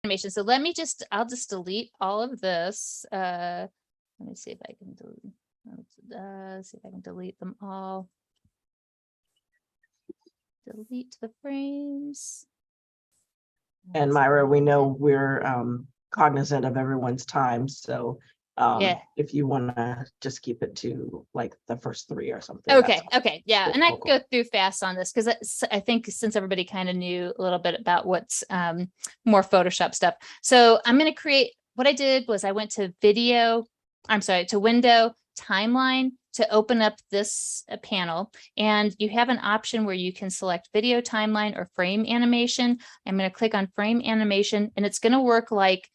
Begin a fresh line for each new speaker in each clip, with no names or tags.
animation. So let me I'll just delete all of this. Let me see if I can see if I can delete them all. Delete the frames.
And Myra, we know we're cognizant of everyone's time. So
Yeah.
if you want to just keep it to like the first 3 or something.
Okay. Okay. Yeah.
Cool,
And I
cool,
can go through fast on this because I think since everybody kind of knew a little bit about what's more Photoshop stuff. So I'm going to create, what I did was I went to window timeline to open up this panel, and you have an option where you can select video timeline or frame animation. I'm going to click on frame animation, and it's going to work like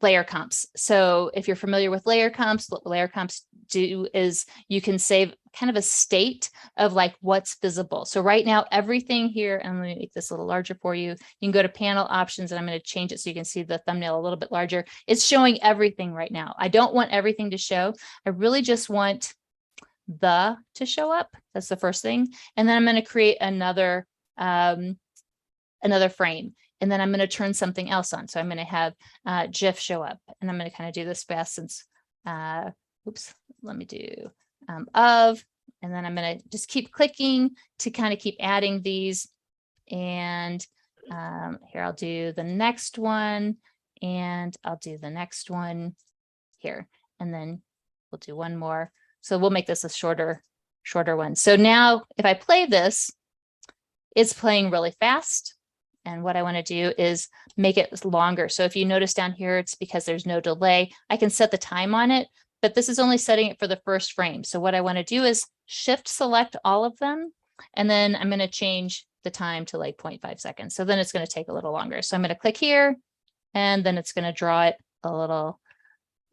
layer comps. So if you're familiar with layer comps, what layer comps do is you can save kind of a state of like what's visible. So right now, everything here, and let me make this a little larger for you. You can go to panel options, and I'm going to change it so you can see the thumbnail a little bit larger. It's showing everything right now. I don't want everything to show. I really just want to show up. That's the first thing. And then I'm going to create another frame. And then I'm going to turn something else on. So I'm going to have GIF show up, and I'm going to kind of do this fast since, let me do and then I'm going to just keep clicking to kind of keep adding these. And here, I'll do the next one, and I'll do the next one here. And then we'll do one more. So we'll make this a shorter one. So now if I play this, it's playing really fast. And what I want to do is make it longer. So if you notice down here, it's because there's no delay. I can set the time on it, but this is only setting it for the first frame. So what I want to do is shift select all of them. And then I'm going to change the time to like 0.5 seconds. So then it's going to take a little longer. So I'm going to click here, and then it's going to draw it a little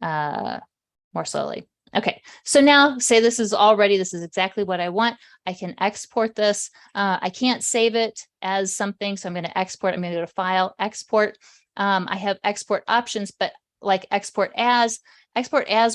more slowly. Okay, so now say this is exactly what I want. I can export this. I can't save it as something, so I'm going to export. I'm going to go to File, Export. I have export options, but like export as,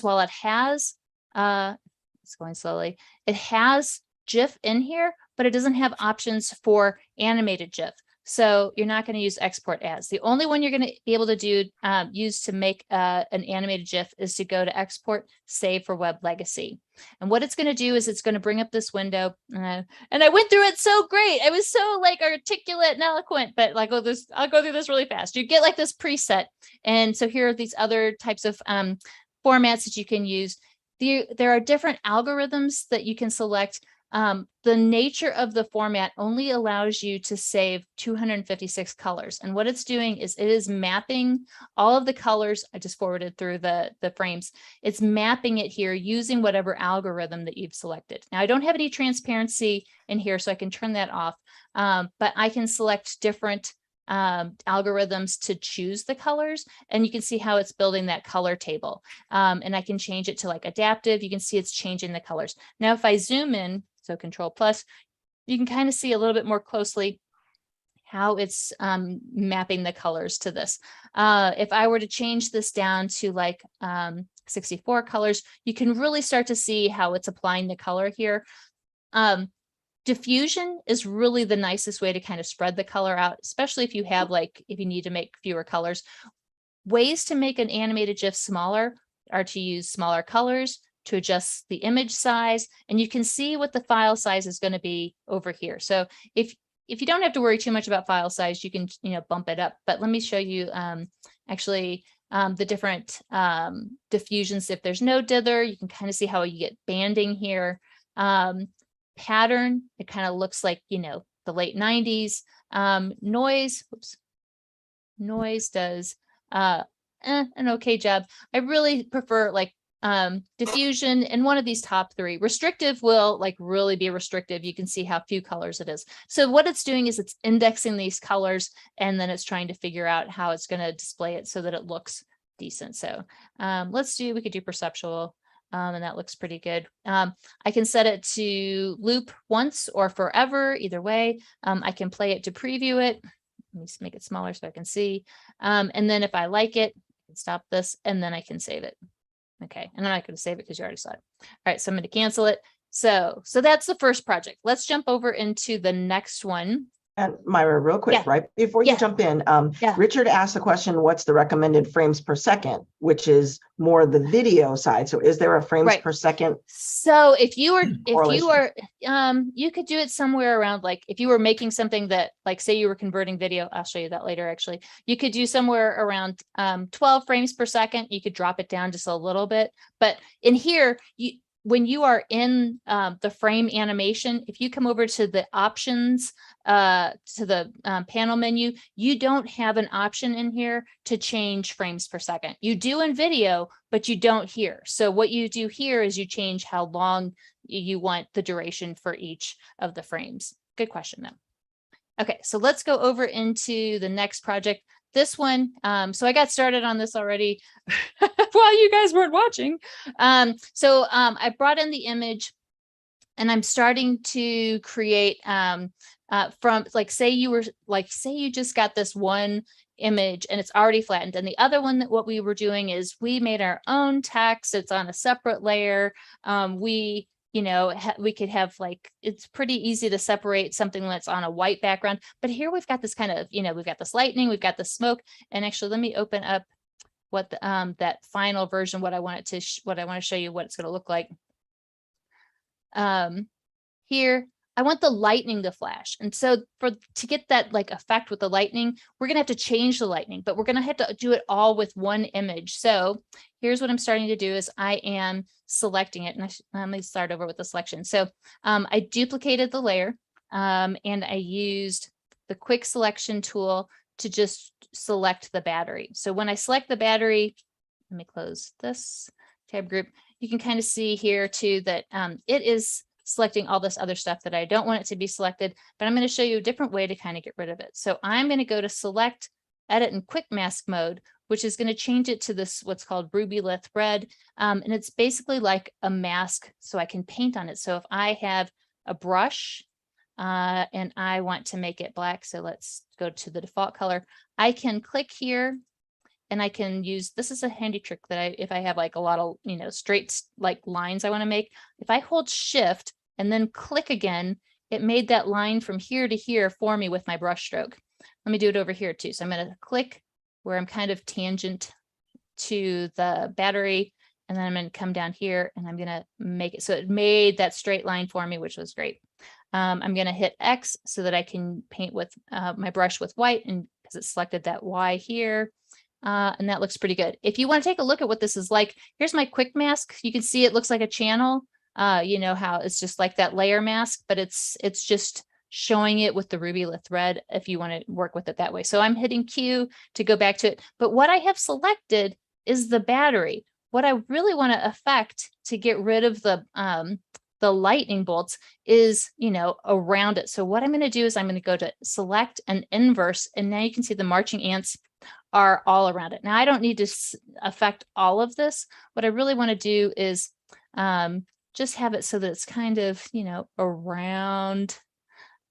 while it has, it's going slowly, it has GIF in here, but it doesn't have options for animated GIF. So you're not going to use export as. The only one you're going to be able to do use to make an animated GIF is to go to export, save for web legacy. And what it's going to do is it's going to bring up this window. And I went through it so great. I was so like articulate and eloquent, but like, I'll go through this really fast. You get like this preset. And so here are these other types of formats that you can use. There are different algorithms that you can select. The nature of the format only allows you to save 256 colors. And what it's doing is it is mapping all of the colors. I just forwarded through the frames. It's mapping it here using whatever algorithm that you've selected. Now, I don't have any transparency in here, so I can turn that off. But I can select different algorithms to choose the colors, and you can see how it's building that color table. And I can change it to like adaptive. You can see it's changing the colors. Now, if I zoom in, so Control Plus, you can kind of see a little bit more closely how it's mapping the colors to this. If I were to change this down to like 64 colors, you can really start to see how it's applying the color here. Diffusion is really the nicest way to kind of spread the color out, especially if you have if you need to make fewer colors. Ways to make an animated GIF smaller are to use smaller colors, to adjust the image size, and you can see what the file size is going to be over here. So if you don't have to worry too much about file size, you can bump it up. But let me show you the different diffusions. If there's no dither, you can kind of see how you get banding here. Pattern, it kind of looks like the late 90s. Noise does an okay job. I really prefer diffusion and one of these top 3. Restrictive will really be restrictive. You can see how few colors it is. So what it's doing is it's indexing these colors, and then it's trying to figure out how it's going to display it so that it looks decent. So we could do perceptual, and that looks pretty good. I can set it to loop once or forever, either way. I can play it to preview it. Let me just make it smaller so I can see. And then if I like it, I can stop this, and then I can save it. Okay, and I'm not going to save it because you already saw it. All right, so I'm going to cancel it. So that's the first project. Let's jump over into the next one.
And Myra, real quick,
Yeah.
right before you
Yeah.
jump in,
Yeah.
Richard asked the question, what's the recommended frames per second, which is more the video side. So is there a frames
Right.
per second
So if you
correlation?
are, you could do it somewhere around, like if you were making something that, like, say you were converting video, I'll show you that later. Actually, you could do somewhere around 12 frames per second. You could drop it down just a little bit, but in here, when you are in the frame animation, if you come over to the options, to the panel menu, you don't have an option in here to change frames per second. You do in video, but you don't here. So what you do here is you change how long you want the duration for each of the frames. Good question though. Okay, so let's go over into the next project. This one, so I got started on this already while you guys weren't watching. I brought in the image and I'm starting to create from, like, say you just got this one image and it's already flattened. And the other one, that what we were doing is we made our own text. It's on a separate layer. We could have, like, it's pretty easy to separate something that's on a white background. But here we've got this kind of, we've got this lightning, we've got the smoke. And actually, let me open up what the, that final version, what I want to show you what it's going to look like. Here, I want the lightning to flash. And so to get that, like, effect with the lightning, we're going to have to change the lightning, but we're going to have to do it all with one image. So here's what I'm starting to do is I am selecting it. And let me start over with the selection. So I duplicated the layer and I used the quick selection tool to just select the battery. So when I select the battery, let me close this tab group. You can kind of see here too that it is selecting all this other stuff that I don't want it to be selected, but I'm going to show you a different way to kind of get rid of it. So I'm going to go to select, edit, and quick mask mode, which is going to change it to this, what's called Ruby Lith Red. And it's basically like a mask, so I can paint on it. So if I have a brush and I want to make it black, so let's go to the default color, I can click here and I can use, this is a handy trick that if I have like a lot of, straight like lines I want to make, if I hold shift and then click again, it made that line from here to here for me with my brush stroke. Let me do it over here too. So I'm going to click where I'm kind of tangent to the battery, and then I'm going to come down here and I'm going to make it. So it made that straight line for me, which was great. I'm going to hit X so that I can paint with my brush with white, and because it selected that Y here. And that looks pretty good. If you want to take a look at what this is like, here's my quick mask. You can see it looks like a channel. You know how it's just like that layer mask, but it's just showing it with the Ruby Lith Red if you want to work with it that way. So I'm hitting Q to go back to it. But what I have selected is the battery. What I really want to affect to get rid of the lightning bolts is, around it. So what I'm going to do is I'm going to go to select and inverse, and now you can see the marching ants are all around it. Now I don't need to affect all of this. What I really want to do is just have it so that it's kind of, around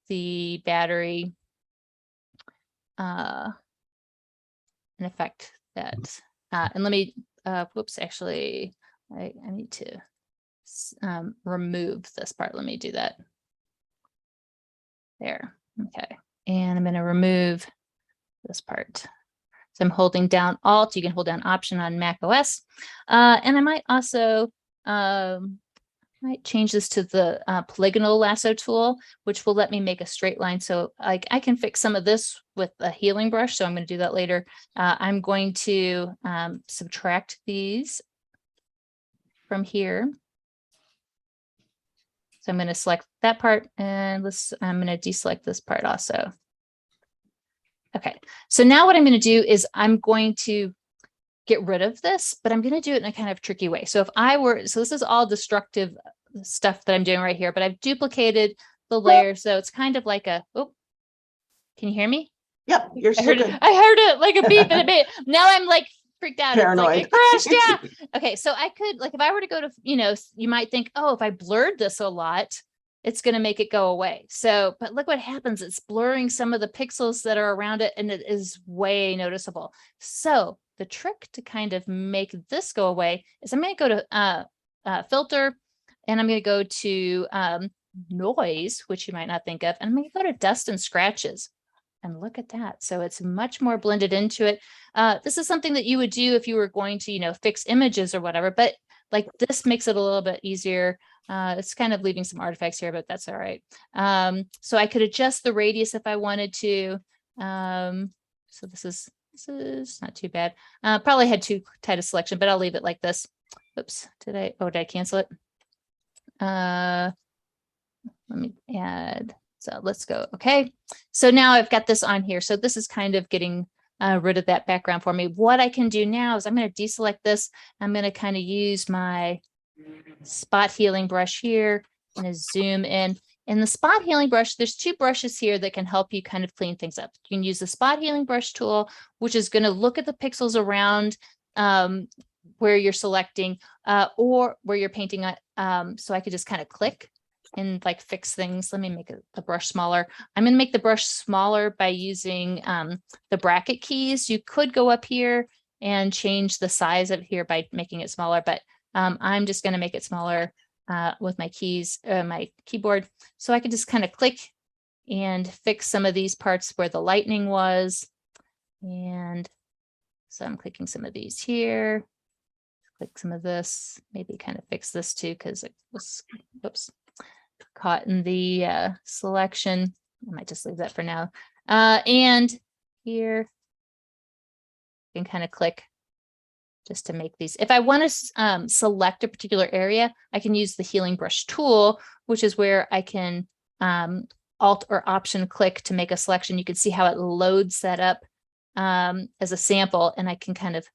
the battery and affect that. And let me, whoops, actually, I need to remove this part. Let me do that. There. Okay. And I'm going to remove this part. So I'm holding down Alt. You can hold down Option on Mac OS. And I might also might change this to the polygonal lasso tool, which will let me make a straight line. So I can fix some of this with a healing brush. So I'm going to do that later. I'm going to subtract these from here. So I'm going to select that part, and I'm going to deselect this part also. Okay, so now what I'm going to do is I'm going to get rid of this, but I'm going to do it in a kind of tricky way. So this is all destructive stuff that I'm doing right here, but I've duplicated the layer. So it's kind of like can you hear me?
Yep, you're still good.
I heard it like a beep and a beep. Now I'm like freaked out.
Paranoid.
It's like it crashed. Yeah. Okay, so I could, like, if I were to go to, you might think, oh, if I blurred this a lot, it's going to make it go away. So, but look what happens. It's blurring some of the pixels that are around it, and it is way noticeable. So the trick to kind of make this go away is I'm going to go to filter, and I'm going to go to noise, which you might not think of, and I'm going to go to dust and scratches. And look at that. So it's much more blended into it. This is something that you would do if you were going to, you know, fix images or whatever, but like this makes it a little bit easier. It's kind of leaving some artifacts here, but that's all right. So I could adjust the radius if I wanted to. So this is not too bad. Probably had too tight a selection, but I'll leave it like this. Oops, did I cancel it? Let me add. So let's go. Okay. So now I've got this on here. So this is kind of getting rid of that background for me. What I can do now is I'm going to deselect this. I'm going to kind of use my spot healing brush here. I'm going to zoom in. In the spot healing brush, there's two brushes here that can help you kind of clean things up. You can use the spot healing brush tool, which is going to look at the pixels around where you're selecting or where you're painting. So I could just kind of click and like fix things. Let me make the brush smaller. I'm going to make the brush smaller by using the bracket keys. You could go up here and change the size of here by making it smaller, but I'm just going to make it smaller with my keys, my keyboard. So I could just kind of click and fix some of these parts where the lightning was. And so I'm clicking some of these here, click some of this, maybe kind of fix this too, because it was, oops, caught in the selection. I might just leave that for now. And here you can kind of click just to make these. If I want to select a particular area, I can use the healing brush tool, which is where I can Alt or Option click to make a selection. You can see how it loads that up as a sample, and I can kind of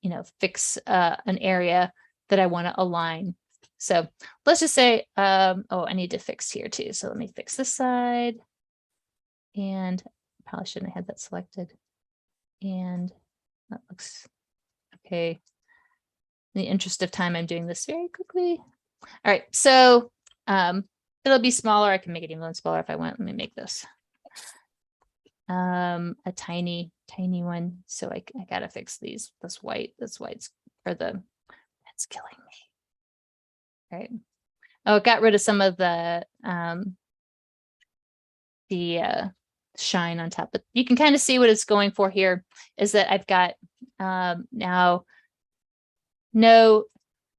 you know, fix an area that I want to align. So let's just say, oh, I need to fix here too. So let me fix this side, and probably shouldn't have had that selected. And that looks okay. In the interest of time, I'm doing this very quickly. All right, so it'll be smaller. I can make it even smaller if I want. Let me make this a tiny one. So I gotta fix these. This white's for the, that's killing me. Right. Oh, it got rid of some of the shine on top, but you can kind of see what it's going for here is that I've got now no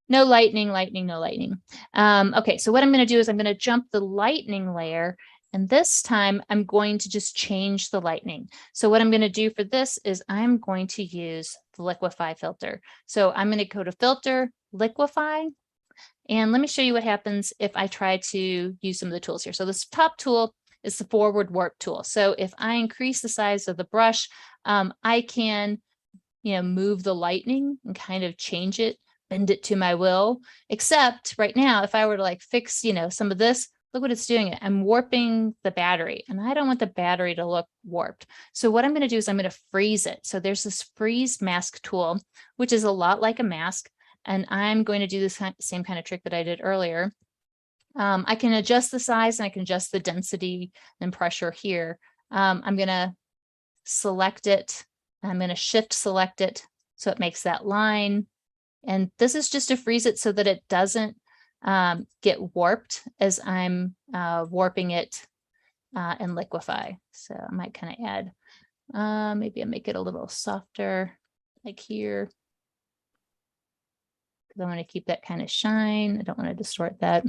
lightning, no lightning. Okay, so what I'm going to do is I'm going to jump the lightning layer, and this time I'm going to just change the lightning. So what I'm going to do for this is I'm going to use the liquefy filter. So I'm going to go to filter, liquefy. And let me show you what happens if I try to use some of the tools here. So this top tool is the forward warp tool. So if I increase the size of the brush, I can, you know, move the lightning and kind of change it, bend it to my will. Except right now, if I were to like fix, you know, some of this, look what it's doing. I'm warping the battery, and I don't want the battery to look warped. So what I'm going to do is I'm going to freeze it. So there's this freeze mask tool, which is a lot like a mask. And I'm going to do this same kind of trick that I did earlier. I can adjust the size, and I can adjust the density and pressure here. I'm going to select it. I'm going to shift select it so it makes that line. And this is just to freeze it so that it doesn't get warped as I'm warping it in liquefy. So I might kind of add, maybe I'll make it a little softer, like here. I want to keep that kind of shine. I don't want to distort that.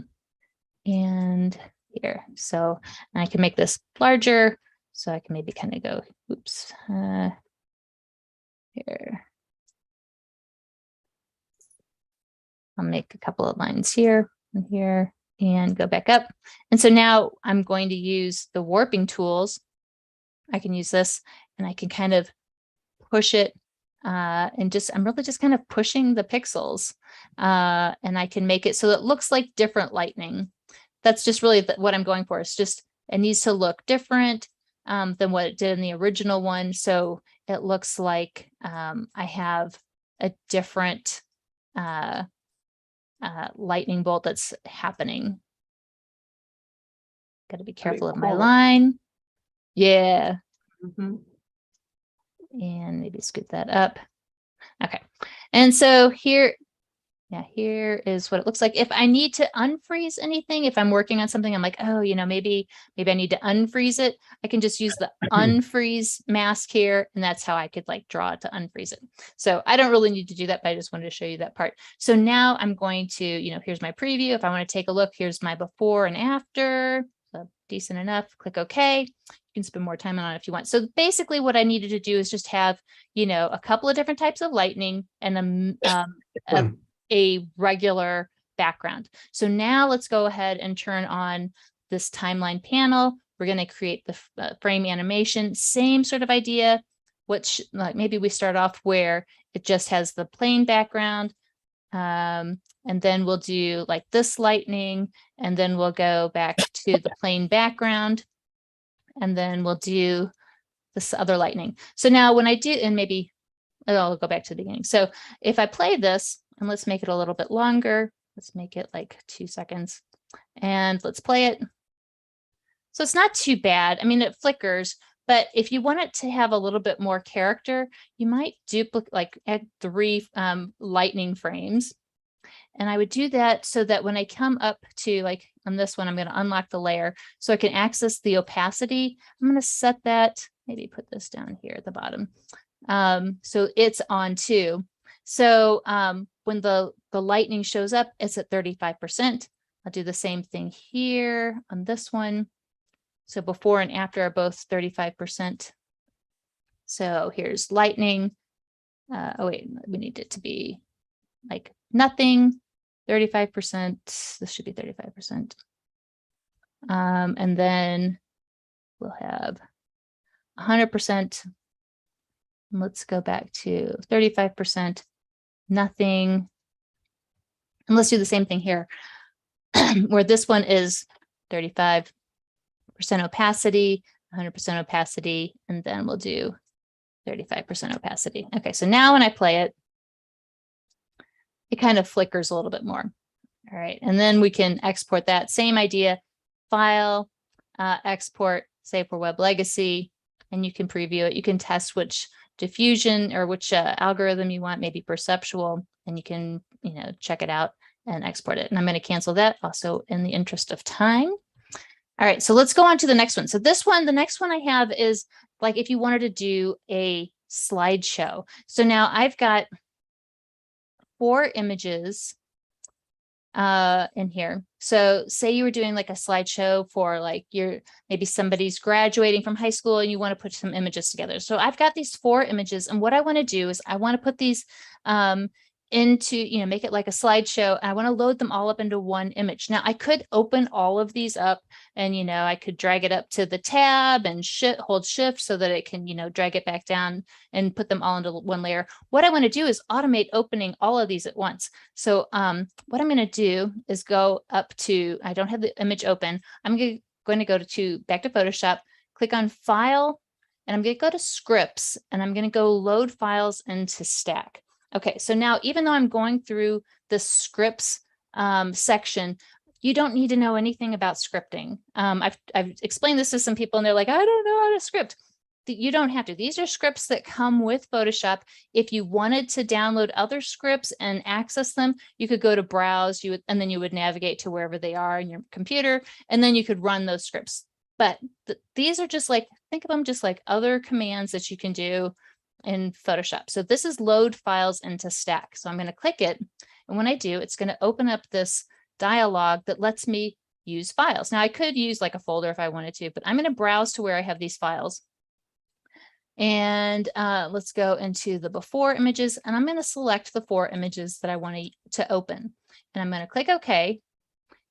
And here, so I can make this larger. So I can maybe kind of go, oops, here. I'll make a couple of lines here and here and go back up. And so now I'm going to use the warping tools. I can use this, and I can kind of push it. And I'm really just kind of pushing the pixels, and I can make it so it looks like different lightning. That's just really what I'm going for. It's just, it needs to look different than what it did in the original one. So it looks like I have a different lightning bolt that's happening. Got to be careful of my line. Yeah.
Mm-hmm.
And maybe scoot that up. Okay. And so here, Yeah, here is what it looks like. If I need to unfreeze anything, if I'm working on something, I'm like, oh, maybe I need to unfreeze it. I can just use the unfreeze mask here. And that's how I could like draw it to unfreeze it. So I don't really need to do that, but I just wanted to show you that part. So now I'm going to, here's my preview. If I want to take a look, here's my before and after. So decent enough, click OK. You can spend more time on it if you want. So basically what I needed to do is just have, a couple of different types of lightning and a regular background. So now let's go ahead and turn on this timeline panel. We're going to create the frame animation, same sort of idea, which like maybe we start off where it just has the plain background. And then we'll do like this lightning, and then we'll go back to the plain background, and then we'll do this other lightning. So now when I do, and maybe I'll go back to the beginning. So if I play this, and let's make it a little bit longer. Let's make it like 2 seconds. And let's play it. So it's not too bad. I mean, it flickers, but if you want it to have a little bit more character, you might duplicate, like add 3 lightning frames. And I would do that so that when I come up to like on this one, I'm going to unlock the layer so I can access the opacity. I'm going to set that, maybe put this down here at the bottom. So it's on 2. So when the lightning shows up, it's at 35%. I'll do the same thing here on this one. So before and after are both 35%. So here's lightning. Oh wait, we need it to be like nothing, 35%. This should be 35%. And then we'll have 100%. Let's go back to 35%, nothing. And let's do the same thing here, where this one is 35% opacity, 100% opacity, and then we'll do 35% opacity. Okay, so now when I play it, it kind of flickers a little bit more. All right, and then we can export that same idea, file, export, save for web legacy, and you can preview it. You can test which diffusion or which algorithm you want, maybe perceptual, and you can, check it out and export it. And I'm going to cancel that also in the interest of time. All right, so let's go on to the next one. So this one, the next one I have is like if you wanted to do a slideshow. So now I've got 4 images in here. So say you were doing like a slideshow for like maybe somebody's graduating from high school and you want to put some images together. So I've got these 4 images, and what I want to do is I want to put these into, make it like a slideshow. I want to load them all up into one image. Now I could open all of these up and, I could drag it up to the tab and hold shift so that it can, drag it back down and put them all into one layer. What I want to do is automate opening all of these at once. So what I'm going to do is go up to, I don't have the image open. I'm going to go back to Photoshop, click on File, and I'm going to go to Scripts, and I'm going to go Load Files into Stack. Okay, so now even though I'm going through the scripts section, you don't need to know anything about scripting. I've explained this to some people and they're like, I don't know how to script. You don't have to. These are scripts that come with Photoshop. If you wanted to download other scripts and access them, you could go to Browse, and then you would navigate to wherever they are in your computer, and then you could run those scripts. But these are just like, think of them just like other commands that you can do in Photoshop. So this is load files into stack. So I'm going to click it. And when I do, it's going to open up this dialog that lets me use files. Now I could use like a folder if I wanted to, but I'm going to browse to where I have these files. And let's go into the before images, and I'm going to select the 4 images that I want to open. And I'm going to click OK.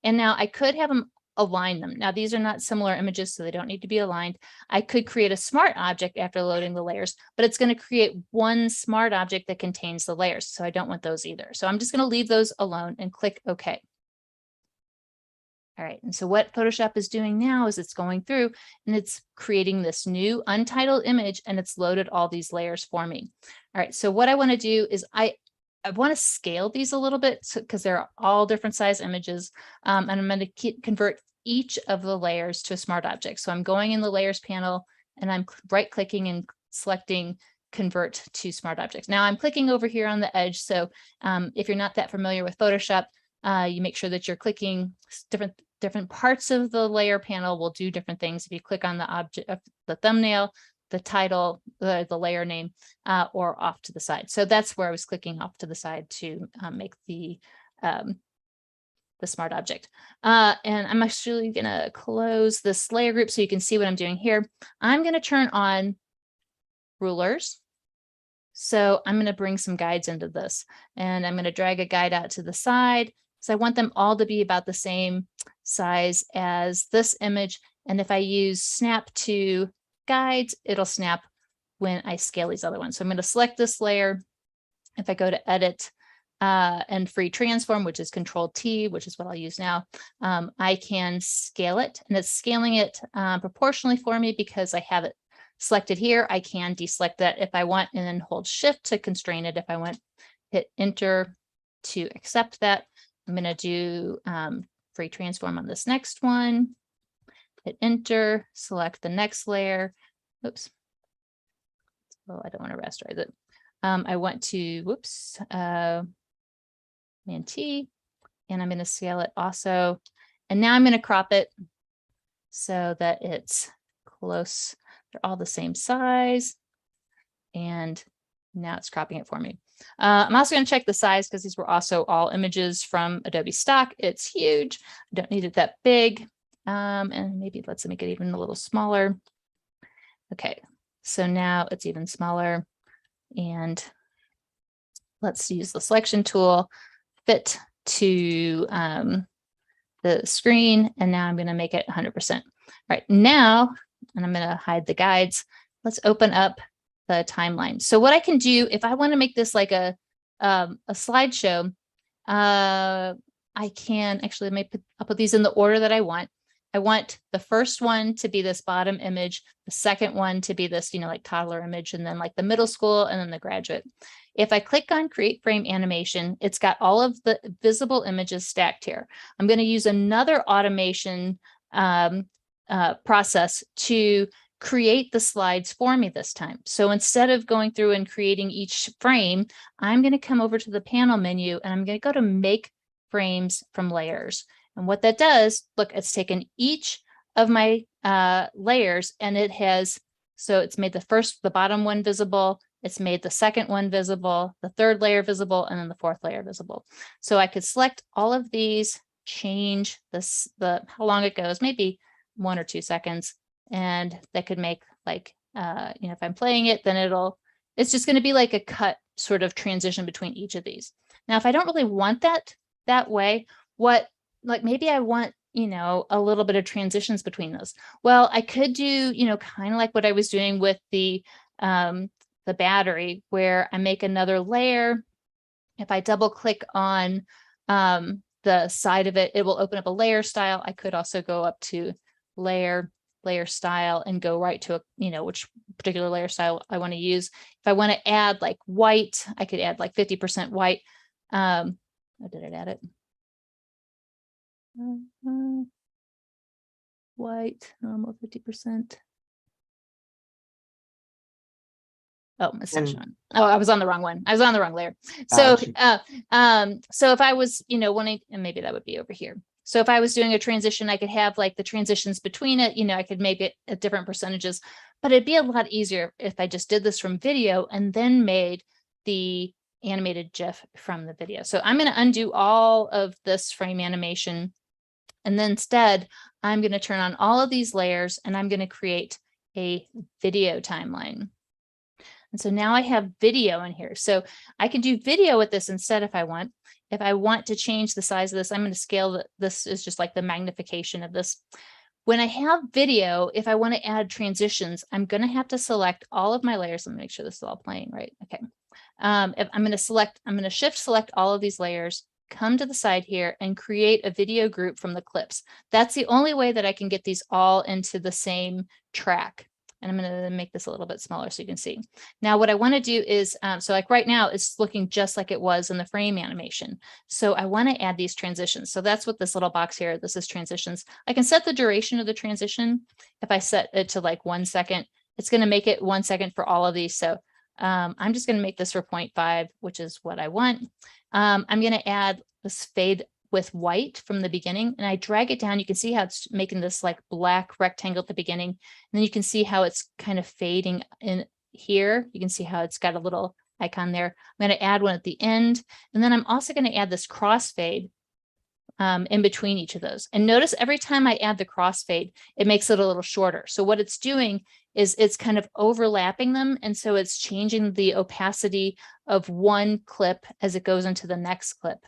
And now I could have them align them. Now, these are not similar images, so they don't need to be aligned. I could create a smart object after loading the layers, but it's going to create one smart object that contains the layers. So I don't want those either. So I'm just going to leave those alone and click OK. All right, and so what Photoshop is doing now is it's going through and it's creating this new untitled image, and it's loaded all these layers for me. All right, so what I want to do is I want to scale these a little bit because they're all different size images, and I'm going to convert each of the layers to a smart object. So I'm going in the layers panel and I'm right clicking and selecting convert to smart objects. Now I'm clicking over here on the edge. So if you're not that familiar with Photoshop, you make sure that you're clicking different parts of the layer panel will do different things. If you click on the object of the thumbnail, the title, the layer name, or off to the side. So that's where I was clicking off to the side to make the smart object. And I'm actually going to close this layer group so you can see what I'm doing here. I'm going to turn on rulers. So I'm going to bring some guides into this, and I'm going to drag a guide out to the side. So I want them all to be about the same size as this image. And if I use snap to guides, it'll snap when I scale these other ones. So I'm going to select this layer. If I go to edit and free transform, which is Control T, which is what I'll use now, I can scale it, and it's scaling it proportionally for me because I have it selected here. I can deselect that if I want, and then hold Shift to constrain it. If I want, hit Enter to accept that. I'm going to do free transform on this next one. Hit Enter, select the next layer. Oops. Oh, I don't want to rasterize it. I want to, whoops, Command T, and I'm going to scale it also. And now I'm going to crop it so that it's close. They're all the same size. And now it's cropping it for me. I'm also going to check the size because these were also all images from Adobe stock. It's huge. I don't need it that big. And maybe let's make it even a little smaller. Okay, so now it's even smaller. And let's use the selection tool, fit to the screen. And now I'm going to make it 100%. All right, now, and I'm going to hide the guides. Let's open up the timeline. So what I can do, if I want to make this like a slideshow, I can actually, I'll put these in the order that I want. I want the first one to be this bottom image, the second one to be this, like toddler image, and then like the middle school, and then the graduate. If I click on create frame animation, it's got all of the visible images stacked here. I'm going to use another automation process to create the slides for me this time. So instead of going through and creating each frame, I'm going to come over to the panel menu, and I'm going to go to make frames from layers. And what that does, look, it's taken each of my layers, and it has, so it's made the bottom one visible, it's made the second one visible, the third layer visible, and then the fourth layer visible. So I could select all of these, change this, how long it goes, maybe 1 or 2 seconds. And that could make like, if I'm playing it, then it's just going to be like a cut sort of transition between each of these. Now, if I don't really want that way, maybe I want, a little bit of transitions between those. Well, I could do, kind of like what I was doing with the battery, where I make another layer. If I double click on the side of it, it will open up a layer style. I could also go up to layer style and go right to which particular layer style I want to use. If I want to add like white, I could add like 50% white. How did it add it? White, normal 50%. Oh, my session. Oh, I was on the wrong one. I was on the wrong layer. So, so if I was, wanting, and maybe that would be over here. So if I was doing a transition, I could have like the transitions between it, I could make it at different percentages, but it'd be a lot easier if I just did this from video and then made the animated GIF from the video. So I'm going to undo all of this frame animation. And then instead, I'm going to turn on all of these layers, and I'm going to create a video timeline. And so now I have video in here. So I can do video with this instead if I want. If I want to change the size of this, I'm going to scale this is just like the magnification of this. When I have video, if I want to add transitions, I'm going to have to select all of my layers. Let me make sure this is all playing right. Okay. If I'm going to shift select all of these layers, come to the side here and create a video group from the clips. That's the only way that I can get these all into the same track. And I'm going to make this a little bit smaller so you can see. Now, what I want to do is, so like right now, it's looking just like it was in the frame animation. So I want to add these transitions. So that's what this little box here, this is transitions. I can set the duration of the transition. If I set it to like 1 second, it's going to make it 1 second for all of these. So I'm just going to make this for 0.5, which is what I want. I'm going to add this fade with white from the beginning, and I drag it down. You can see how it's making this like black rectangle at the beginning. And then you can see how it's kind of fading in here. You can see how it's got a little icon there. I'm going to add one at the end. And then I'm also going to add this crossfade in between each of those. And notice every time I add the crossfade, it makes it a little shorter. So what it's doing is it's kind of overlapping them. And so it's changing the opacity of one clip as it goes into the next clip.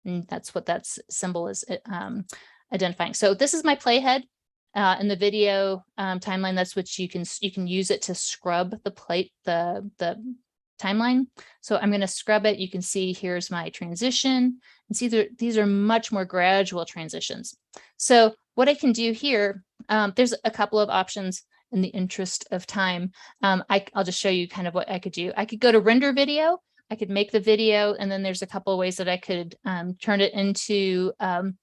And that's what that symbol is identifying. So this is my playhead in the video timeline. That's what you can use it to scrub the timeline. So I'm going to scrub it. You can see here's my transition, and see these are much more gradual transitions. So what I can do here, there's a couple of options in the interest of time. I'll just show you kind of what I could do. I could go to render video. I could make the video, and then there's a couple of ways that I could turn it into an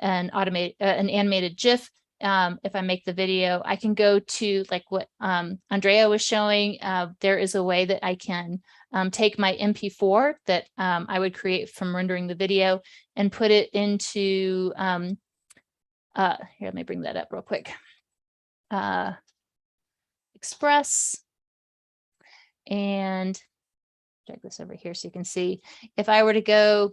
animated GIF. If I make the video, I can go to like what Andrea was showing. There is a way that I can take my MP4 that I would create from rendering the video and put it into, here, let me bring that up real quick. Express, and drag this over here so you can see. If I were to go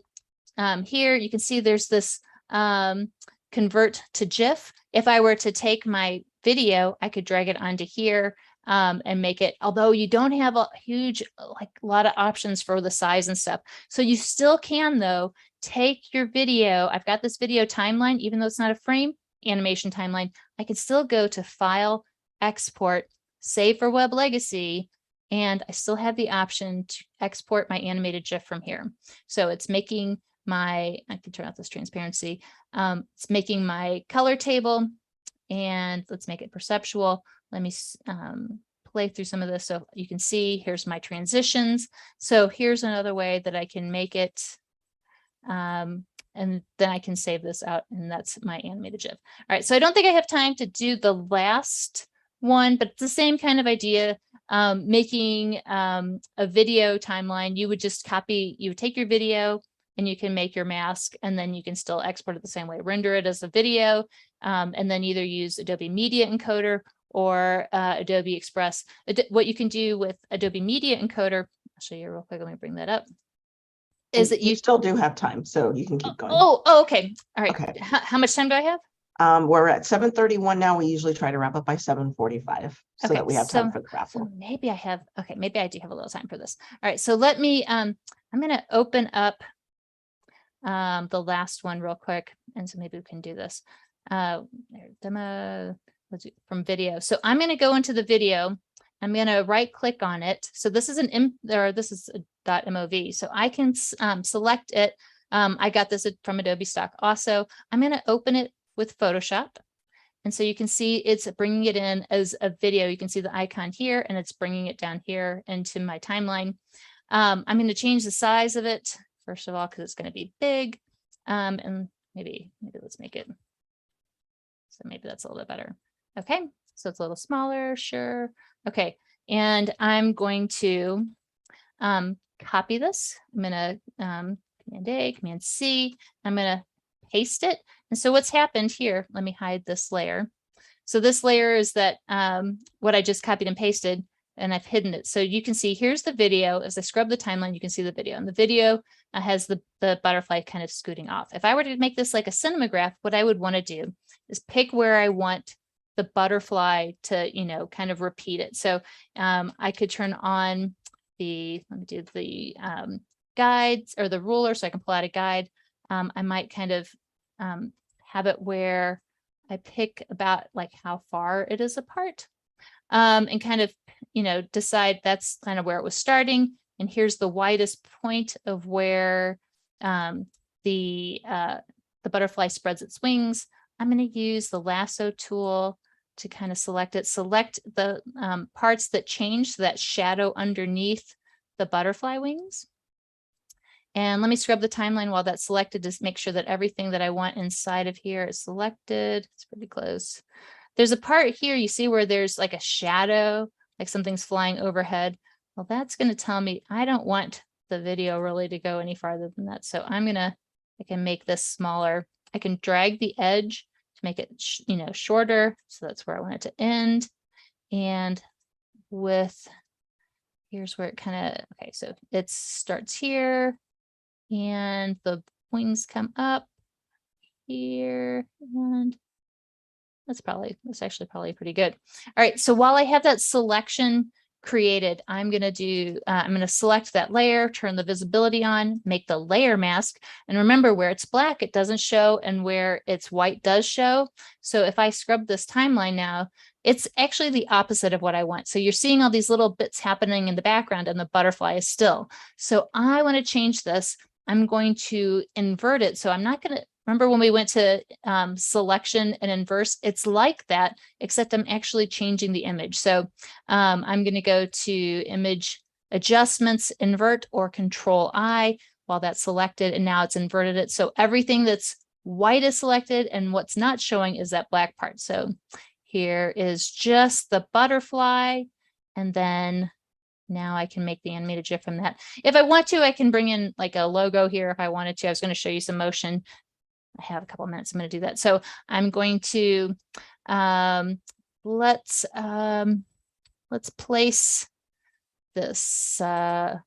here, you can see there's this convert to GIF. If I were to take my video, I could drag it onto here and make it, although you don't have a huge, like a lot of options for the size and stuff. So you still can though, take your video. I've got this video timeline, even though it's not a frame animation timeline, I can still go to File, Export, Save for Web Legacy, and I still have the option to export my animated GIF from here. So it's making my, I can turn off this transparency. It's making my color table, and let's make it perceptual. Let me play through some of this so you can see. Here's my transitions. So here's another way that I can make it. And then I can save this out, and that's my animated GIF. All right, so I don't think I have time to do the last one, but it's the same kind of idea. Making a video timeline, you would just copy, you would take your video and you can make your mask, and then you can still export it the same way, render it as a video, and then either use Adobe Media Encoder or Adobe Express. What you can do with Adobe Media Encoder, I'll show you real quick, let me bring that up, is that
you still do have time, so you can keep going.
Oh, okay. All right.
Okay.
How much time do I have?
We're at 7:31 now. We usually try to wrap up by 7:45 so that we have time for the raffle.
So maybe I have, okay, maybe I do have a little time for this. All right, so let me, I'm going to open up the last one real quick. And so maybe we can do this. Demo, let's do from video. So I'm going to go into the video. I'm going to right click on it. So this is this is a .mov. So I can select it. I got this from Adobe stock. Also, I'm going to open it with Photoshop. And so you can see it's bringing it in as a video. You can see the icon here, and it's bringing it down here into my timeline. I'm going to change the size of it, first of all, because it's going to be big. And maybe let's make it. So maybe that's a little bit better. Okay, so it's a little smaller, sure. Okay, and I'm going to copy this. I'm going to Command A, Command C. I'm going to paste it. And so what's happened here, let me hide this layer. So this layer is that what I just copied and pasted, and I've hidden it. So you can see here's the video. As I scrub the timeline, you can see the video, and the video has the butterfly kind of scooting off. If I were to make this like a cinemagraph, what I would want to do is pick where I want the butterfly to, kind of repeat it. So I could turn on let me do the guides or the ruler so I can pull out a guide. I might kind of have it where I pick about like how far it is apart, and kind of, decide that's kind of where it was starting. And here's the widest point of where the butterfly spreads its wings. I'm going to use the lasso tool to kind of select it, select the parts that change, so that shadow underneath the butterfly wings. And let me scrub the timeline while that's selected to make sure that everything that I want inside of here is selected. It's pretty close. There's a part here you see where there's like a shadow, like something's flying overhead. Well, that's going to tell me I don't want the video really to go any farther than that. So I can make this smaller. I can drag the edge to make it, shorter. So that's where I want it to end. And here's where it kind of, okay, so it starts here and the wings come up here, and that's actually probably pretty good. All right, so while I have that selection created, I'm going to select that layer, turn the visibility on, make the layer mask. And remember, where it's black, it doesn't show, and where it's white does show. So if I scrub this timeline now, it's actually the opposite of what I want. So you're seeing all these little bits happening in the background, and the butterfly is still. So I want to change this. I'm going to invert it. So I'm not going to, remember when we went to selection and inverse, it's like that, except I'm actually changing the image. So I'm going to go to image adjustments, invert, or control I while that's selected, and now it's inverted it. So everything that's white is selected, and what's not showing is that black part. So here is just the butterfly, and then now I can make the animated GIF from that. If I want to, I can bring in like a logo here if I wanted to. I was going to show you some motion. I have a couple of minutes. I'm going to do that. So I'm going to let's place this. Oh,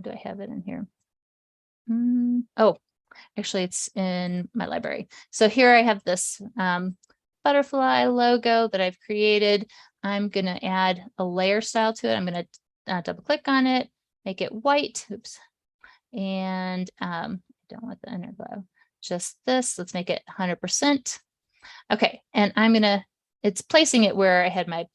do I have it in here? Oh, actually, it's in my library. So here I have this butterfly logo that I've created. I'm going to add a layer style to it. I'm going to double click on it, make it white. Oops. And I don't want the inner glow, just this. Let's make it 100%. Okay. And it's placing it where I had my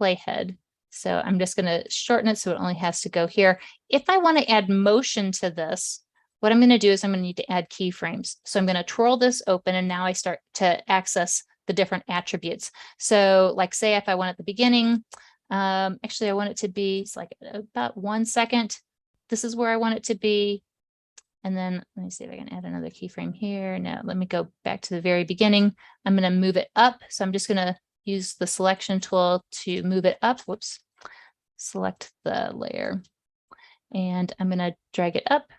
playhead. So I'm just going to shorten it so it only has to go here. If I want to add motion to this, what I'm going to do is I'm going to need to add keyframes. So I'm going to twirl this open, and now I start to access the different attributes. So like say if I want at the beginning, actually I want it to be like about 1 second. This is where I want it to be. And then let me see if I can add another keyframe here. No, let me go back to the very beginning. I'm going to move it up. So I'm just going to use the selection tool to move it up. Whoops. Select the layer. And I'm going to drag it up.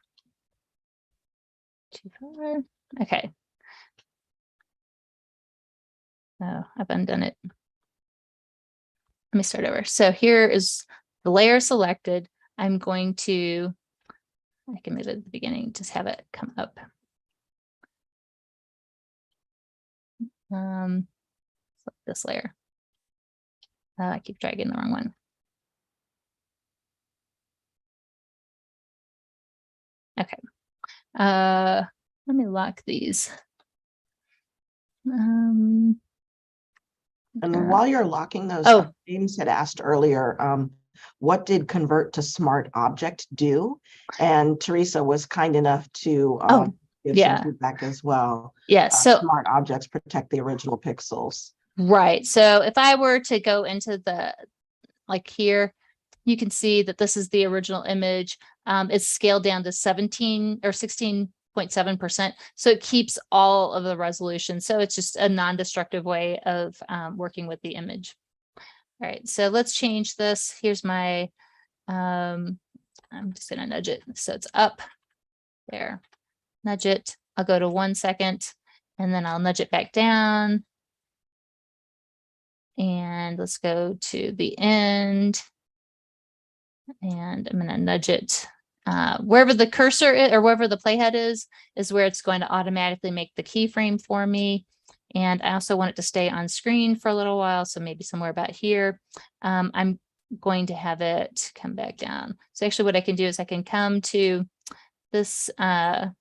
Too far. Okay. Oh, I've undone it. Let me start over. So here is the layer selected. I'm going to, I can move it at the beginning, just have it come up. This layer. I keep dragging the wrong one. Okay. Let me lock these.
And while you're locking those, James had asked earlier, what did convert to smart object do? And Teresa was kind enough to give some feedback as well.
Yeah, so
smart objects protect the original pixels.
Right. So if I were to go into the, like here, you can see that this is the original image. It's scaled down to 17 or 16.7%. So it keeps all of the resolution. So it's just a non-destructive way of working with the image. All right, so let's change this. Here's my, I'm just gonna nudge it. So it's up there, nudge it. I'll go to 1 second, and then I'll nudge it back down. And let's go to the end. And I'm going to nudge it wherever the cursor is, or wherever the playhead is where it's going to automatically make the keyframe for me. And I also want it to stay on screen for a little while. So maybe somewhere about here. I'm going to have it come back down. So actually what I can do is I can come to this keyframe.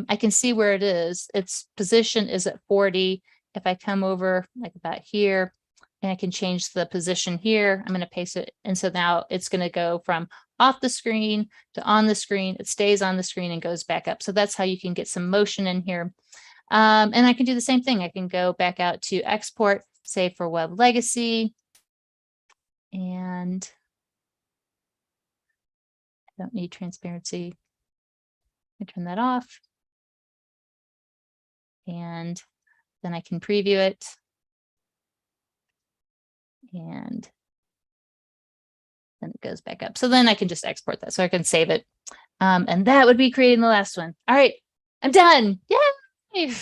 I can see where it is. Its position is at 40. If I come over like about here, and I can change the position here, I'm going to paste it. And so now it's going to go from off the screen to on the screen. It stays on the screen and goes back up. So that's how you can get some motion in here. And I can do the same thing. I can go back out to export, save for web legacy. And I don't need transparency. I turn that off. and then I can preview it. And then it goes back up. So then I can just export that. So I can save it. And that would be creating the last one. All right, I'm done. Yay!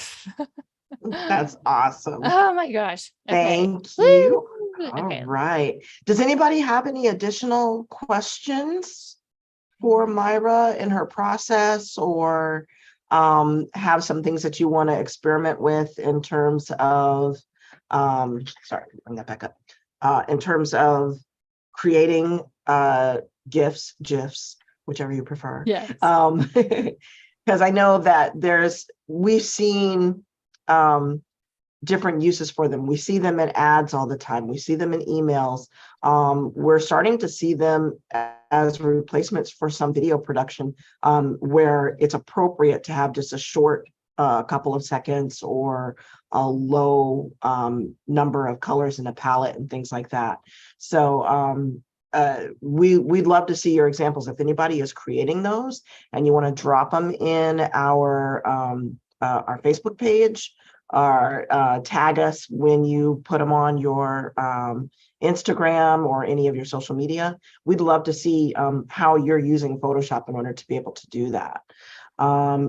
That's awesome.
Oh my gosh. Okay.
Thank you.
Woo!
All
Okay.
right. Does anybody have any additional questions for Myra in her process, or have some things that you want to experiment with in terms of, sorry, bring that back up, in terms of creating GIFs, whichever you prefer.
Yes.
Because I know that we've seen different uses for them. We see them in ads all the time. We see them in emails. We're starting to see them as replacements for some video production, where it's appropriate to have just a short couple of seconds or a low number of colors in a palette and things like that. So we'd love to see your examples. If anybody is creating those and you want to drop them in our Facebook page, or tag us when you put them on your Instagram or any of your social media. We'd love to see how you're using Photoshop in order to be able to do that.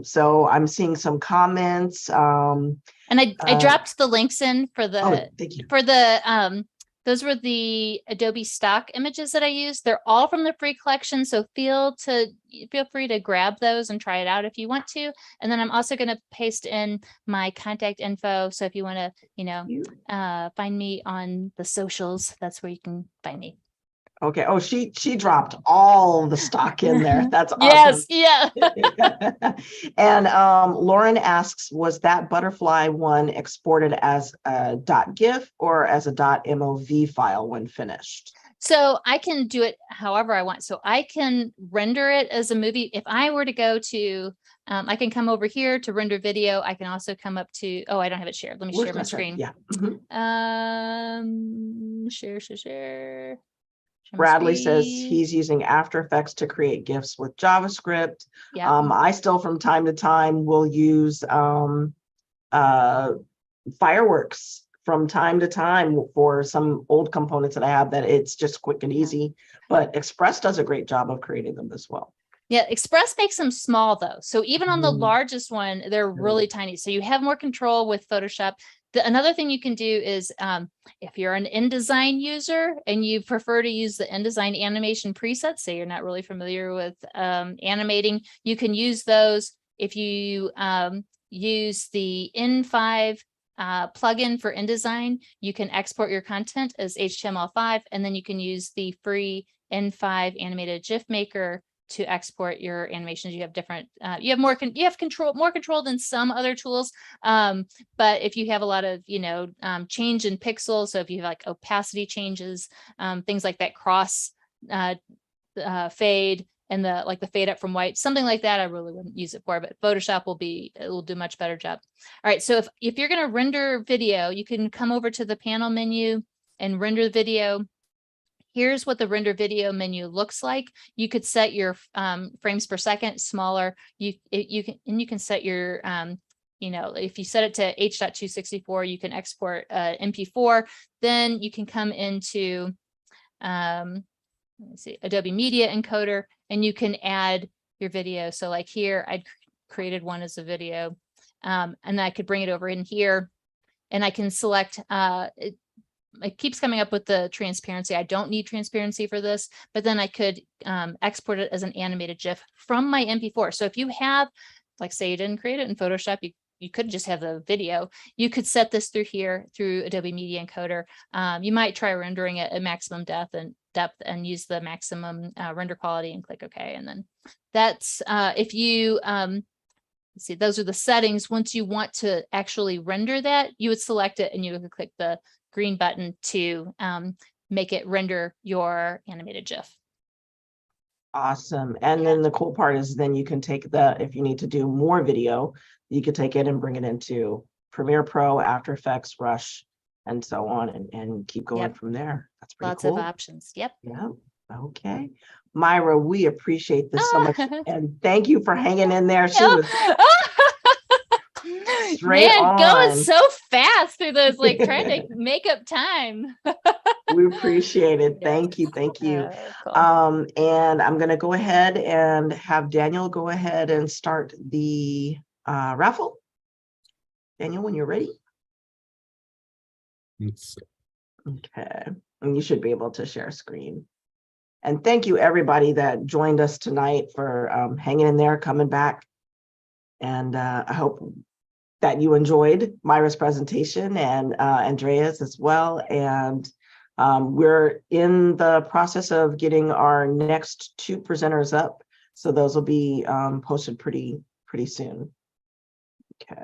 So I'm seeing some comments.
And I dropped the links in for the,
thank you.
for the, those were the Adobe stock images that I used. They're all from the free collection. So feel free to grab those and try it out if you want to. And then I'm also going to paste in my contact info. So if you want to, find me on the socials, that's where you can find me.
Okay. Oh, she dropped all the stock in there. That's
Yes.
awesome.
Yeah.
And Lauren asks, was that butterfly one exported as a .gif or as a .mov file when finished?
So I can do it however I want. So I can render it as a movie. If I were to go to, I can come over here to render video. I can also come up to, oh, I don't have it shared. Let me share my screen.
Yeah.
Share.
Bradley says he's using After Effects to create GIFs with JavaScript.
Yeah.
I still from time to time will use Fireworks from time to time for some old components that I have that it's just quick and easy, but Express does a great job of creating them as well.
Yeah, Express makes them small though. So even on the largest one, they're really tiny. So you have more control with Photoshop. Another thing you can do is if you're an InDesign user and you prefer to use the InDesign animation presets, say you're not really familiar with animating, you can use those. If you use the N5 plugin for InDesign, you can export your content as HTML5, and then you can use the free N5 animated GIF maker to export your animations. You have different, you have more control than some other tools. But if you have a lot of, change in pixels, so if you have like opacity changes, things like that, cross fade, and the fade up from white, something like that, I really wouldn't use it for, but Photoshop will do a much better job. All right. So if you're going to render video, you can come over to the panel menu and render the video. Here's what the render video menu looks like. You could set your frames per second smaller. You can set your, if you set it to H.264, you can export MP4. Then you can come into, let's see, Adobe Media Encoder, and you can add your video. So like here, I created one as a video, and I could bring it over in here, and I can select, it keeps coming up with the transparency. I don't need transparency for this, but then I could export it as an animated GIF from my MP4. So if you have, like say you didn't create it in Photoshop, you could just have the video. You could set this through here through Adobe Media Encoder. You might try rendering it at maximum depth and use the maximum render quality and click OK. And then that's if you let's see, those are the settings. Once you want to actually render that, you would select it and you would click the green button to make it render your animated GIF.
Awesome. And then the cool part is then you can take if you need to do more video, you could take it and bring it into Premiere Pro, After Effects, Rush, and so on, and keep going from there. That's pretty
Lots
cool.
of options. Yep.
Yeah. Okay. Myra, we appreciate this so much. And thank you for hanging in there. She was Straight
Man, going
on.
so fast through those, like trying to make up time.
We appreciate it.
Yeah.
Thank you. Thank you.
Cool.
And I'm going to go ahead and have Daniel go ahead and start the raffle. Daniel, when you're ready. Okay. And you should be able to share screen. And thank you, everybody that joined us tonight for hanging in there, coming back. And I hope that you enjoyed Myra's presentation and Andrea's as well. And we're in the process of getting our next 2 presenters up. So those will be posted pretty soon. Okay.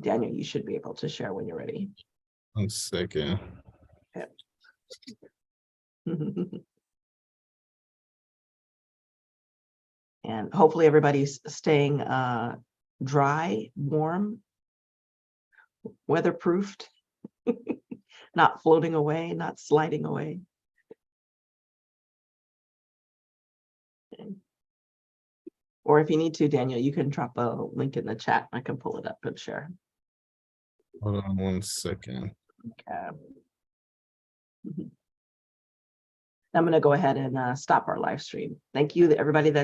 Daniel, you should be able to share when you're ready.
1 second.
Okay. And hopefully everybody's staying dry, warm, weatherproofed, not floating away, not sliding away. Okay. Or if you need to, Daniel, you can drop a link in the chat. I can pull it up and share.
Hold on 1 second.
Okay. I'm going to go ahead and stop our live stream. Thank you, everybody that